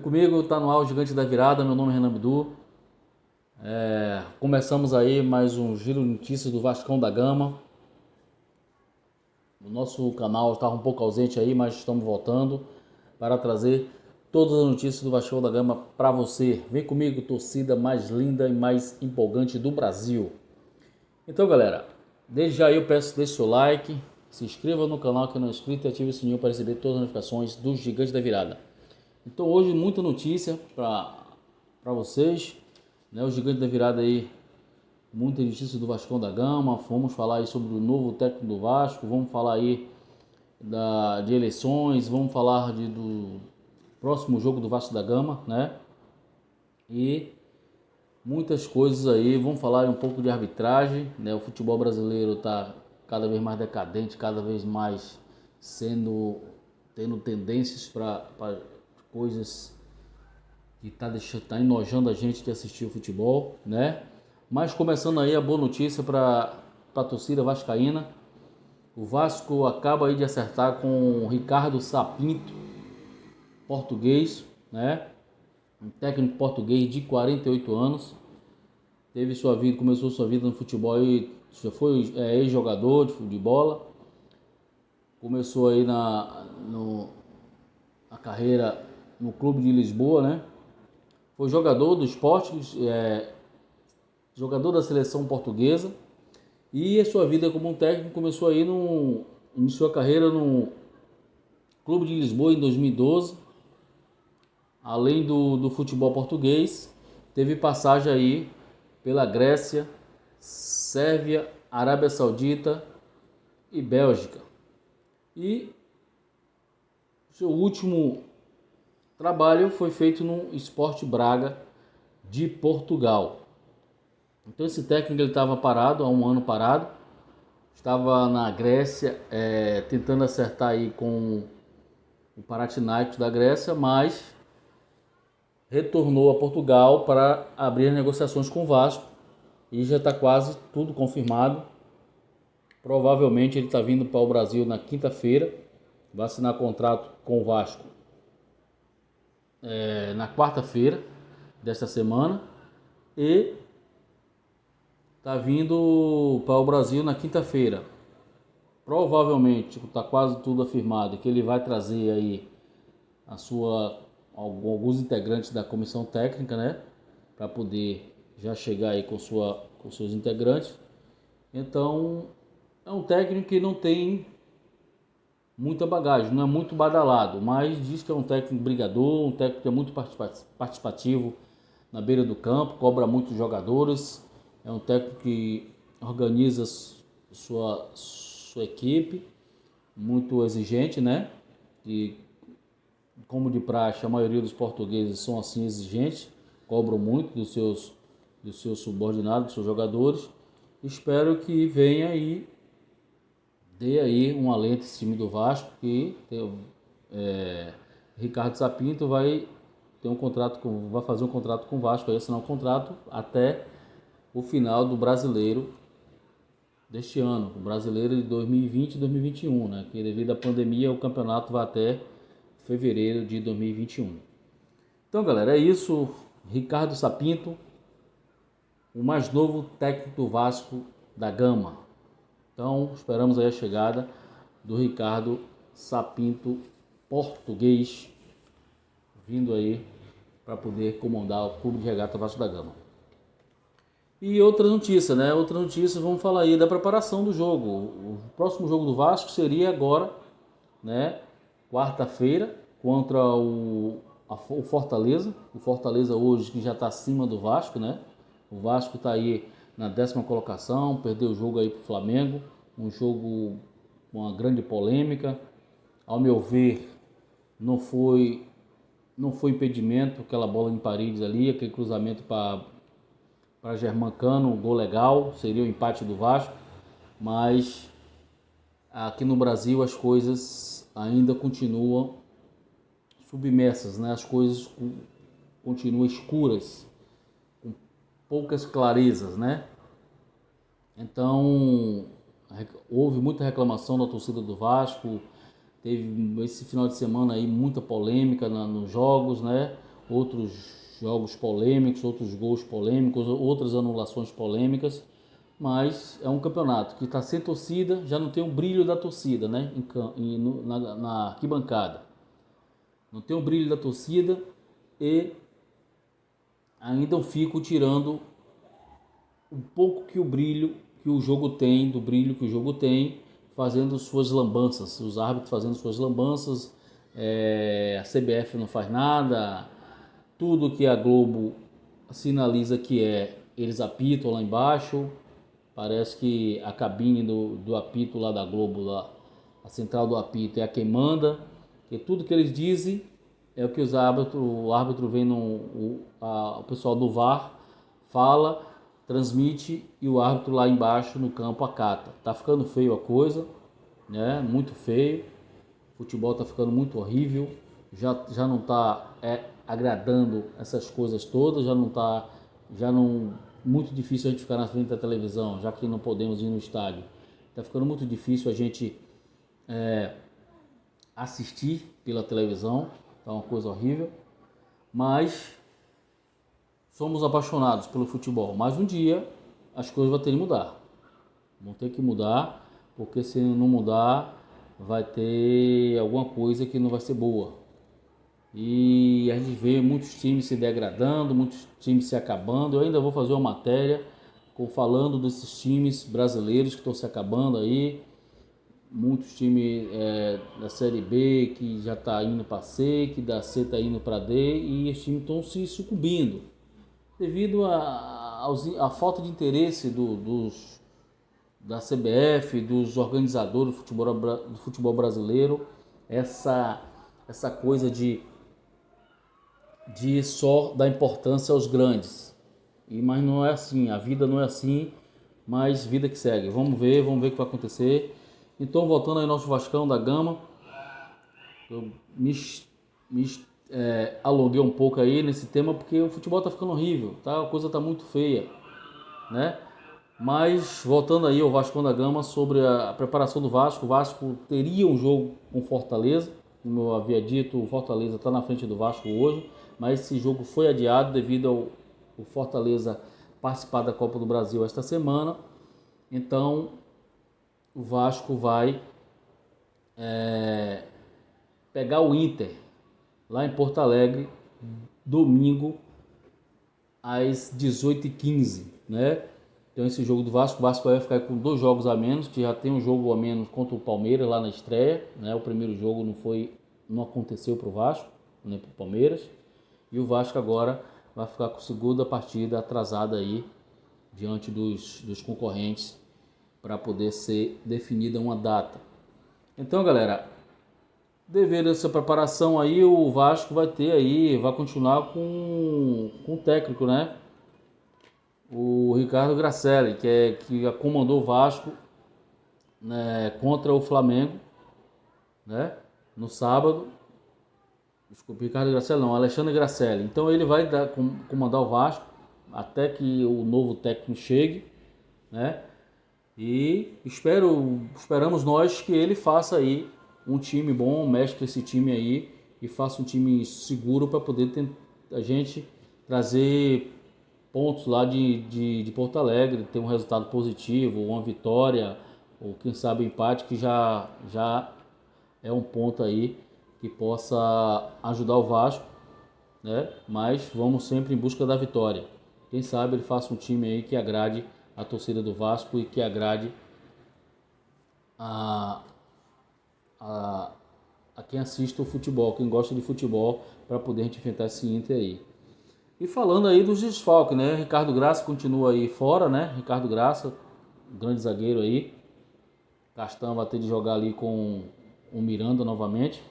Vem comigo, tá no ar o Gigante da Virada, meu nome é Renan Bidu. Começamos aí mais um giro de notícias do Vascão da Gama. O nosso canal estava um pouco ausente aí, mas estamos voltando para trazer todas as notícias do Vascão da Gama para você. Vem comigo, torcida mais linda e mais empolgante do Brasil. Então, galera, desde já eu peço que deixe seu like, se inscreva no canal que não é inscrito e ative o sininho para receber todas as notificações do Gigante da Virada. Então hoje muita notícia para vocês, né? O Gigante da Virada aí, muita notícia do Vascão da Gama. Vamos falar aí sobre o novo técnico do Vasco, vamos falar aí de eleições, vamos falar do próximo jogo do Vasco da Gama, né? E muitas coisas aí, vamos falar um pouco de arbitragem, né? O futebol brasileiro está cada vez mais decadente, cada vez mais tendo tendências para coisas que tá enojando a gente de assistir o futebol, né? Mas começando aí a boa notícia para a torcida vascaína. O Vasco acaba aí de acertar com o Ricardo Sapinto, português, né? Um técnico português de 48 anos. Começou sua vida no futebol e já foi ex-jogador de bola. Começou aí a carreira no Clube de Lisboa, né? Foi jogador do Sport, jogador da seleção portuguesa, e a sua vida como um técnico começou aí iniciou a carreira no Clube de Lisboa em 2012. Além do futebol português, teve passagem aí pela Grécia, Sérvia, Arábia Saudita e Bélgica. E seu último trabalho foi feito no Sport Braga de Portugal. Então esse técnico ele estava parado, há um ano parado, estava na Grécia tentando acertar aí com o Panathinaikos da Grécia, mas retornou a Portugal para abrir as negociações com o Vasco e já está quase tudo confirmado. Provavelmente ele está vindo para o Brasil na quinta-feira, vai assinar contrato com o Vasco na quarta-feira desta semana e tá vindo para o Brasil na quinta-feira. Provavelmente está quase tudo afirmado que ele vai trazer aí alguns integrantes da comissão técnica, né, para poder já chegar aí com seus integrantes. Então é um técnico que não tem muita bagagem, não é muito badalado, mas diz que é um técnico brigador, um técnico que é muito participativo na beira do campo, cobra muitos jogadores, é um técnico que organiza sua equipe, muito exigente, né? E como de praxe, a maioria dos portugueses são assim exigentes, cobram muito dos seus subordinados, dos seus jogadores. Espero que venha aí dê aí um alento esse time do Vasco, que Ricardo Sapinto vai fazer um contrato com o Vasco, vai assinar um contrato até o final do Brasileiro deste ano, o Brasileiro de 2020 e 2021, né? Que devido à pandemia o campeonato vai até fevereiro de 2021. Então, galera, é isso. Ricardo Sapinto, o mais novo técnico do Vasco da Gama. Então, esperamos aí a chegada do Ricardo Sapinto, português, vindo aí para poder comandar o Clube de Regata Vasco da Gama. E outra notícia, né? Outra notícia, vamos falar aí da preparação do jogo. O próximo jogo do Vasco seria agora, né? Quarta-feira, contra o Fortaleza. O Fortaleza hoje que já está acima do Vasco, né? O Vasco está aí na 10ª colocação, perdeu o jogo aí para o Flamengo, um jogo com uma grande polêmica. Ao meu ver, não foi impedimento, aquela bola em Paredes ali, aquele cruzamento para Germancano, um gol legal, seria o empate do Vasco, mas aqui no Brasil as coisas ainda continuam submersas, né? As coisas continuam escuras, poucas clarezas, né? Então houve muita reclamação da torcida do Vasco, teve esse final de semana aí muita polêmica nos jogos, né? outros jogos polêmicos, outros gols polêmicos, outras anulações polêmicas, mas é um campeonato que está sem torcida, já não tem o brilho da torcida, né? Na arquibancada. Não tem o brilho da torcida e ainda eu fico tirando um pouco que o brilho que o jogo tem, do brilho que o jogo tem, fazendo suas lambanças, os árbitros fazendo suas lambanças, a CBF não faz nada, tudo que a Globo sinaliza que eles apitam lá embaixo. Parece que a cabine do apito lá da Globo, lá, a central do apito é a quem manda, e tudo que eles dizem é o que o árbitro vem o pessoal do VAR fala, transmite e o árbitro lá embaixo no campo acata. Tá ficando feio a coisa, né? Muito feio. O futebol tá ficando muito horrível. Já não tá agradando essas coisas todas, já não muito difícil a gente ficar na frente da televisão, já que não podemos ir no estádio. Tá ficando muito difícil a gente assistir pela televisão, tá uma coisa horrível, mas somos apaixonados pelo futebol. Mas um dia as coisas vão ter que mudar. Vão ter que mudar, porque se não mudar, vai ter alguma coisa que não vai ser boa. E a gente vê muitos times se degradando, muitos times se acabando. Eu ainda vou fazer uma matéria falando desses times brasileiros que estão se acabando aí. Muitos times da Série B que já está indo para C, que da C está indo para D, e os times estão se sucumbindo devido à falta de interesse da CBF, dos organizadores do futebol brasileiro, essa coisa de só dar importância aos grandes. Mas não é assim, a vida não é assim, mas vida que segue. Vamos ver o que vai acontecer. Então, voltando aí ao nosso Vascão da Gama, eu me alonguei um pouco aí nesse tema porque o futebol tá ficando horrível, tá? A coisa tá muito feia, né? Mas voltando aí ao Vascão da Gama, sobre a preparação do Vasco, o Vasco teria um jogo com Fortaleza, como eu havia dito, o Fortaleza está na frente do Vasco hoje, mas esse jogo foi adiado devido ao Fortaleza participar da Copa do Brasil esta semana. Então o Vasco vai pegar o Inter lá em Porto Alegre domingo às 18h15, né? Então esse jogo do Vasco, o Vasco vai ficar com 2 jogos a menos, que já tem um jogo a menos contra o Palmeiras lá na estreia, né? O primeiro jogo não aconteceu para o Vasco, nem para o Palmeiras. E o Vasco agora vai ficar com a segunda partida atrasada aí diante dos concorrentes para poder ser definida uma data. Então, galera, devido a essa preparação aí, o Vasco vai continuar com o técnico, né? O Ricardo Gracelli, que comandou o Vasco, né, contra o Flamengo, né, no sábado. Desculpa, Ricardo Gracelli não, Alexandre Gracelli. Então ele vai comandar o Vasco até que o novo técnico chegue, né? E esperamos nós que ele faça aí um time bom, mescle esse time aí e faça um time seguro para poder a gente trazer pontos lá de Porto Alegre, ter um resultado positivo, uma vitória, ou quem sabe um empate, que já é um ponto aí que possa ajudar o Vasco, né? Mas vamos sempre em busca da vitória. Quem sabe ele faça um time aí que agrade a torcida do Vasco e que agrade a quem assiste o futebol, quem gosta de futebol, para poder a gente enfrentar esse Inter aí. E falando aí dos desfalques, né? Ricardo Graça continua aí fora, né? Ricardo Graça, grande zagueiro aí. Castan vai ter de jogar ali com o Miranda novamente.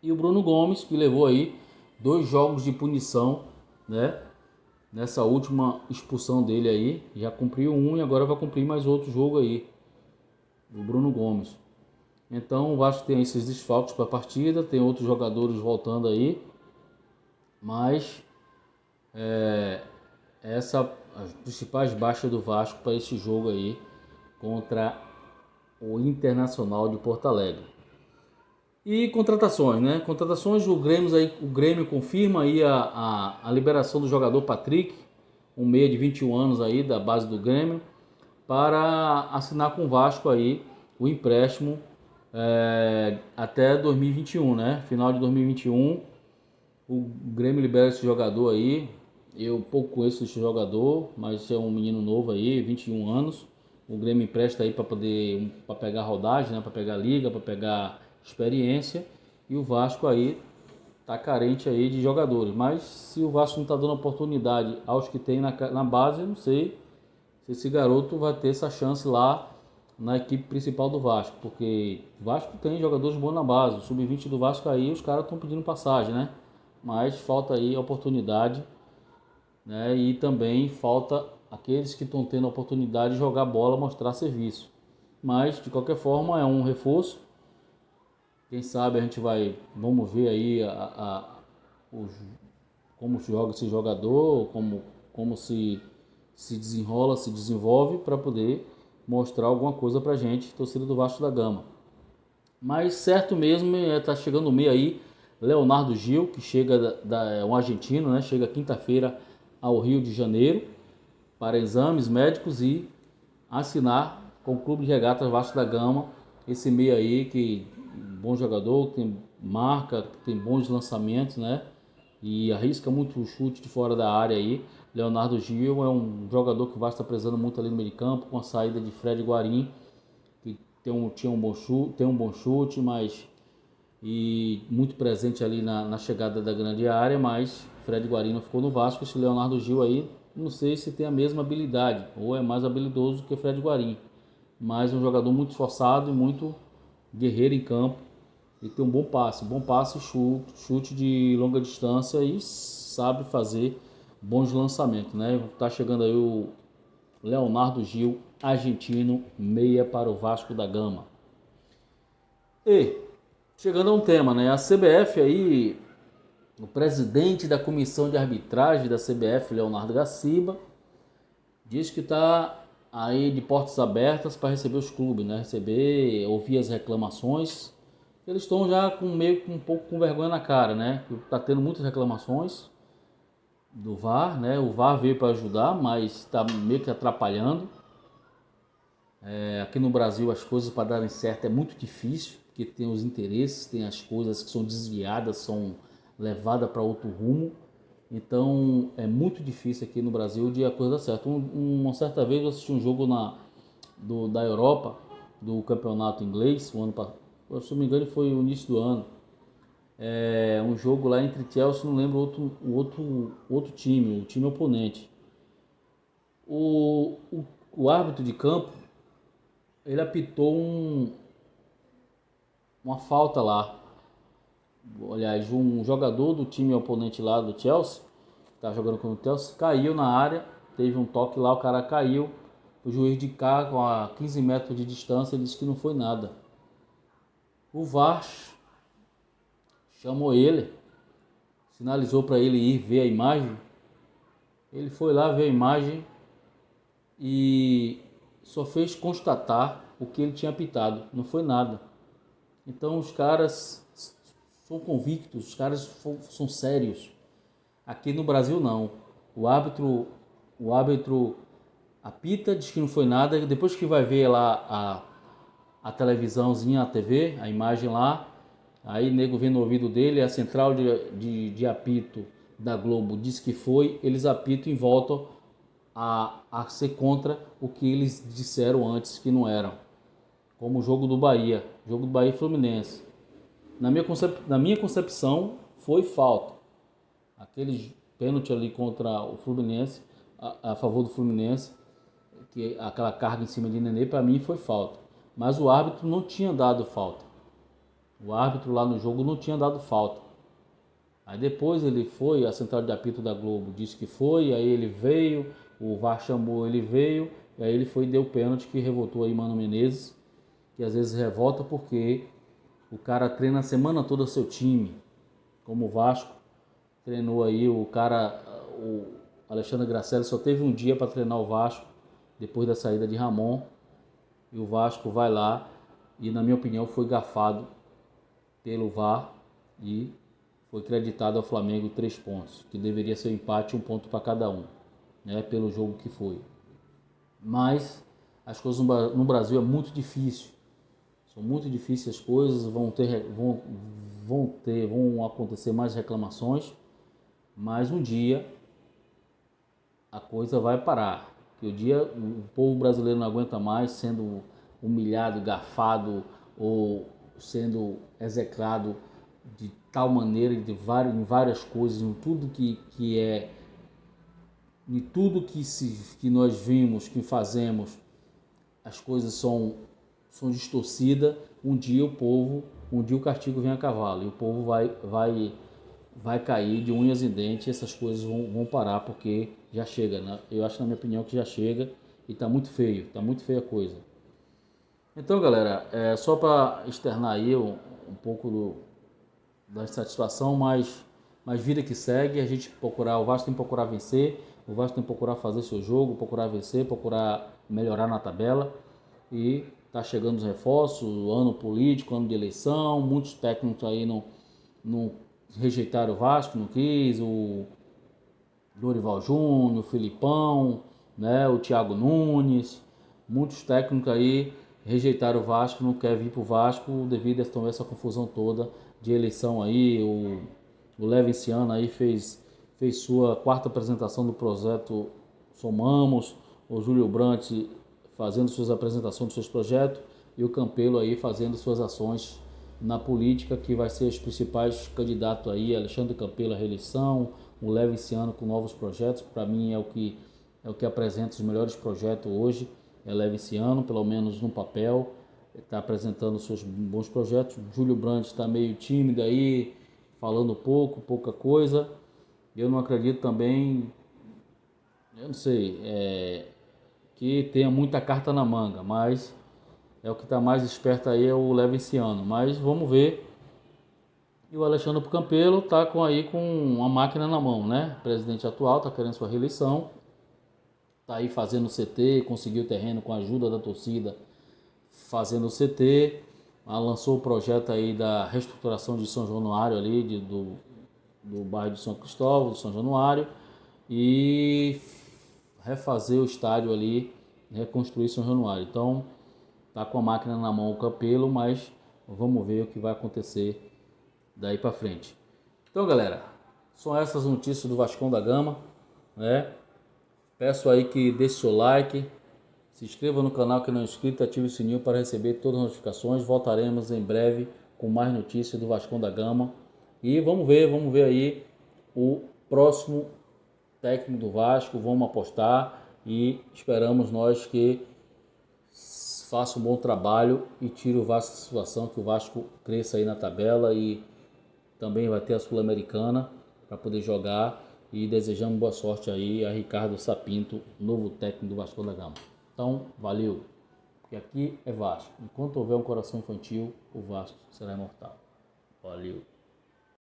E o Bruno Gomes, que levou aí 2 jogos de punição, né? Nessa última expulsão dele aí. Já cumpriu um e agora vai cumprir mais outro jogo aí. O Bruno Gomes. Então o Vasco tem esses desfalques para a partida. Tem outros jogadores voltando aí. Mas as principais baixas do Vasco para esse jogo aí contra o Internacional de Porto Alegre. E contratações, né? Contratações, o Grêmio confirma aí a liberação do jogador Patrick, um meia de 21 anos aí da base do Grêmio, para assinar com o Vasco aí o empréstimo até 2021, né? Final de 2021, o Grêmio libera esse jogador aí. Eu pouco conheço esse jogador, mas é um menino novo aí, 21 anos. O Grêmio empresta aí para pegar rodagem, né? Para pegar liga, para pegar experiência. E o Vasco aí tá carente aí de jogadores. Mas se o Vasco não tá dando oportunidade aos que tem na base, eu não sei se esse garoto vai ter essa chance lá na equipe principal do Vasco, porque o Vasco tem jogadores bons na base. O sub-20 do Vasco aí, os caras estão pedindo passagem, né? Mas falta aí a oportunidade, né? E também falta aqueles que estão tendo a oportunidade de jogar bola, mostrar serviço. Mas de qualquer forma é um reforço. Quem sabe a gente vamos ver aí como joga esse jogador, como se desenrola, se desenvolve para poder mostrar alguma coisa pra gente, torcida do Vasco da Gama. Mas certo mesmo tá chegando o meio aí, Leonardo Gil, que chega é um argentino, né? Chega quinta-feira ao Rio de Janeiro para exames médicos e assinar com o Clube de Regatas Vasco da Gama. Esse meio aí que bom jogador, tem marca, tem bons lançamentos, né? E arrisca muito o chute de fora da área aí. Leonardo Gil é um jogador que o Vasco está precisando muito ali no meio de campo, com a saída de Fred Guarim, que tem um bom chute, mas e muito presente ali na chegada da grande área, mas Fred Guarim não ficou no Vasco. Esse Leonardo Gil aí, não sei se tem a mesma habilidade, ou é mais habilidoso que Fred Guarim, mas um jogador muito esforçado e muito guerreiro em campo. Ele tem um bom passe, chute de longa distância e sabe fazer bons lançamentos, né? Tá chegando aí o Leonardo Gil, argentino, meia para o Vasco da Gama. E chegando a um tema, né? A CBF aí, o presidente da comissão de arbitragem da CBF, Leonardo Gaciba, diz que está aí de portas abertas para receber os clubes, né? Ouvir as reclamações. Eles estão já meio com um pouco com vergonha na cara, né? Tá tendo muitas reclamações do VAR, né? O VAR veio para ajudar, mas está meio que atrapalhando. Aqui no Brasil as coisas para darem certo é muito difícil, porque tem os interesses, tem as coisas que são desviadas, são levadas para outro rumo. Então é muito difícil aqui no Brasil de a coisa dar certo. Uma certa vez eu assisti um jogo da Europa, do campeonato inglês, o ano passado. Se não me engano foi o início do ano. Um jogo lá entre Chelsea, não lembro outro time, o time oponente. O árbitro de campo, ele apitou uma falta lá. Aliás, um jogador do time oponente lá do Chelsea, que tá jogando contra o Chelsea, caiu na área, teve um toque lá, o cara caiu. O juiz de cá, com a 15 metros de distância, disse que não foi nada. O VAR chamou ele, sinalizou para ele ir ver a imagem. Ele foi lá ver a imagem e só fez constatar o que ele tinha apitado, não foi nada. Então os caras são convictos, os caras são sérios. Aqui no Brasil não. O árbitro apita, diz que não foi nada, depois que vai ver lá a televisãozinha, a TV, a imagem lá, aí nego vem no ouvido dele, a central de apito da Globo diz que foi, eles apitam e voltam a ser contra o que eles disseram antes que não eram. Como o jogo do Bahia e Fluminense. Na minha concepção, foi falta. Aquele pênalti ali contra o Fluminense, a favor do Fluminense, que aquela carga em cima de Nenê, para mim foi falta. Mas o árbitro não tinha dado falta. O árbitro lá no jogo não tinha dado falta. Aí depois ele foi, a central de apito da Globo disse que foi, aí ele veio, o VAR chamou, ele veio, e aí ele foi e deu o pênalti que revoltou aí Mano Menezes, que às vezes revolta porque o cara treina a semana toda seu time, como o Vasco treinou aí, o Alexandre Gracelli só teve um dia para treinar o Vasco, depois da saída de Ramon, e o Vasco vai lá, e na minha opinião foi gafado pelo VAR e foi creditado ao Flamengo 3 pontos, que deveria ser um empate, 1 ponto para cada um, né, pelo jogo que foi. Mas as coisas no Brasil é muito difícil. São muito difíceis as coisas, vão acontecer mais reclamações, mas um dia a coisa vai parar. Que o dia o povo brasileiro não aguenta mais sendo humilhado, garfado ou sendo execrado de tal maneira em várias coisas, em tudo em tudo que nós vimos, que fazemos, as coisas são distorcidas. Um dia o castigo vem a cavalo e o povo vai cair de unhas e dentes e essas coisas vão parar, porque já chega, né? Eu acho, na minha opinião, que já chega e tá muito feia a coisa. Então, galera, só para externar aí um pouco da insatisfação, mas vida que segue, o Vasco tem que procurar vencer, o Vasco tem que procurar fazer seu jogo, procurar vencer, procurar melhorar na tabela. E tá chegando os reforços, ano político, ano de eleição, muitos técnicos aí não rejeitaram o Vasco, não quis, o Dorival Júnior, o Filipão, né, o Thiago Nunes, muitos técnicos aí rejeitaram o Vasco, não quer vir pro Vasco devido a essa confusão toda de eleição aí. O Levinciano aí fez sua quarta apresentação do projeto Somamos, o Júlio Brandt fazendo suas apresentações dos seus projetos e o Campelo aí fazendo suas ações na política, que vai ser os principais candidatos aí, Alexandre Campelo à reeleição, o Levinciano com novos projetos. Para mim é o que apresenta os melhores projetos hoje, é Levinciano, pelo menos no papel, está apresentando seus bons projetos. O Júlio Brandt está meio tímido aí, falando pouca coisa. Eu não acredito também, eu não sei, que tenha muita carta na manga, mas o que está mais esperto aí é o Levinciano. Mas vamos ver. E o Alexandre Campelo está com uma máquina na mão, né? O presidente atual está querendo sua reeleição, está aí fazendo o CT, conseguiu o terreno com a ajuda da torcida, fazendo o CT, lançou o projeto aí da reestruturação de São Januário ali, do bairro de São Cristóvão, de São Januário, e refazer o estádio ali, reconstruir São Januário. Então, tá com a máquina na mão o Campelo, mas vamos ver o que vai acontecer daí para frente. Então, galera, são essas notícias do Vascão da Gama, né? Peço aí que deixe seu like, se inscreva no canal que não é inscrito, ative o sininho para receber todas as notificações. Voltaremos em breve com mais notícias do Vascão da Gama. E vamos ver aí o próximo técnico do Vasco, vamos apostar e esperamos nós que faça um bom trabalho e tire o Vasco da situação, que o Vasco cresça aí na tabela e também vai ter a Sul-Americana para poder jogar. E desejamos boa sorte aí a Ricardo Sapinto, novo técnico do Vasco da Gama. Então, valeu, porque aqui é Vasco. Enquanto houver um coração infantil, o Vasco será imortal. Valeu.